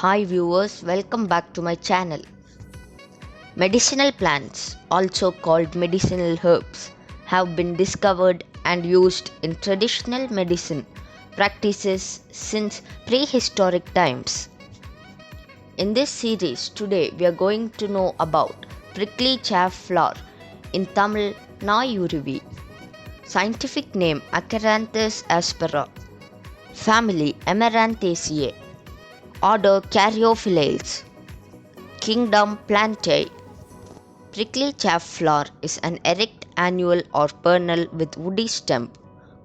Hi viewers, welcome back to my channel. Medicinal plants, also called medicinal herbs, have been discovered and used in traditional medicine practices since prehistoric times. In this series, today we are going to know about prickly chaff flower, in Tamil Nayuruvi. Scientific name Acaranthus aspera. Family Amarantaceae. Order Caryophyllales. Kingdom Plantae. Prickly chaff flower is an erect annual or perennial with woody stem,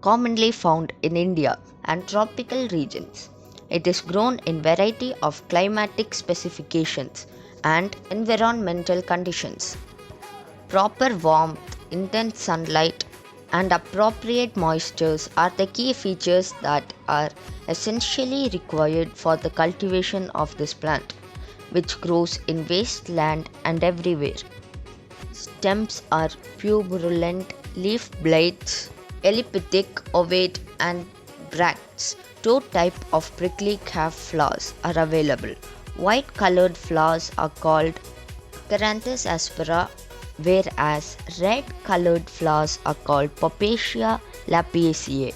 commonly found in India and tropical regions. It is grown in variety of climatic specifications and environmental conditions. Proper warmth, intense sunlight, and appropriate moistures are the key features that are essentially required for the cultivation of this plant, which grows in wasteland and everywhere. Stems are pubescent, leaf blades, elliptic, ovate, and bracts. Two types of prickly chaff flowers are available. White colored flowers are called Acaranthus aspera, whereas red colored flowers are called Poppacea lapiaceae.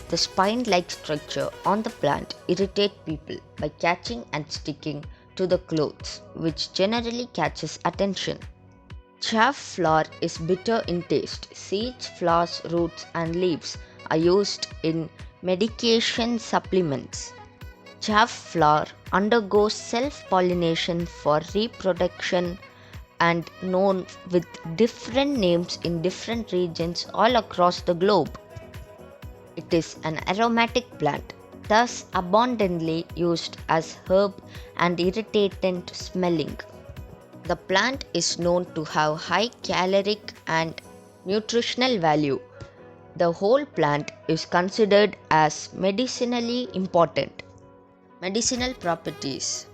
The spine-like structure on the plant irritates people by catching and sticking to the clothes, which generally catches attention. Chaff flower is bitter in taste. Seeds, flowers, roots, and leaves are used in medication supplements. Chaff flower undergoes self-pollination for reproduction and known with different names in different regions all across the globe. It is an aromatic plant, thus abundantly used as herb and irritant smelling. The plant is known to have high caloric and nutritional value. The whole plant is considered as medicinally important. Medicinal properties: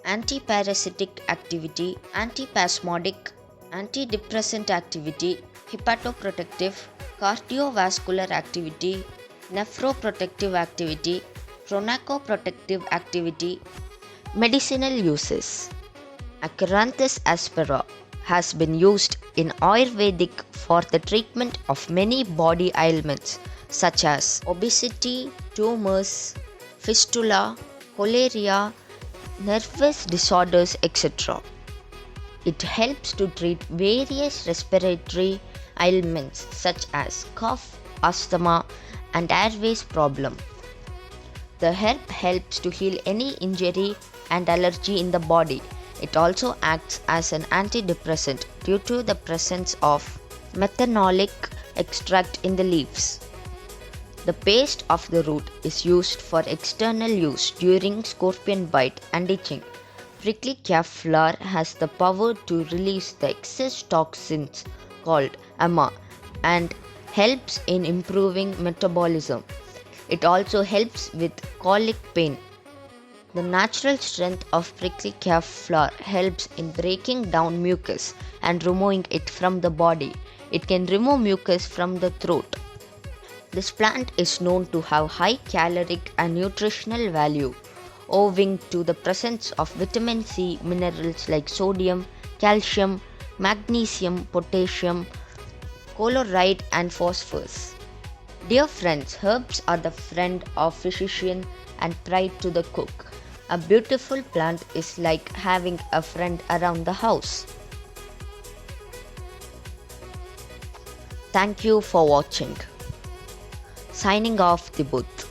antiparasitic activity, antispasmodic, antidepressant activity, hepatoprotective, cardiovascular activity, nephroprotective activity, chronoprotective activity. Medicinal uses: Acaranthus aspera has been used in Ayurvedic for the treatment of many body ailments such as obesity, tumors, fistula, cholera, nervous disorders, etc. It helps to treat various respiratory ailments such as cough, asthma, and airways problem. The herb helps to heal any injury and allergy in the body. It also acts as an antidepressant due to the presence of methanolic extract in the leaves. The paste of the root is used for external use during scorpion bite and itching. Prickly chaff flower has the power to release the excess toxins called AMA and helps in improving metabolism. It also helps with colic pain. The natural strength of prickly chaff flower helps in breaking down mucus and removing it from the body. It can remove mucus from the throat. This plant is known to have high caloric and nutritional value, owing to the presence of vitamin C, minerals like sodium, calcium, magnesium, potassium, chloride, and phosphorus. Dear friends, herbs are the friend of physician and pride to the cook. A beautiful plant is like having a friend around the house. Thank you for watching. Signing off, the booth.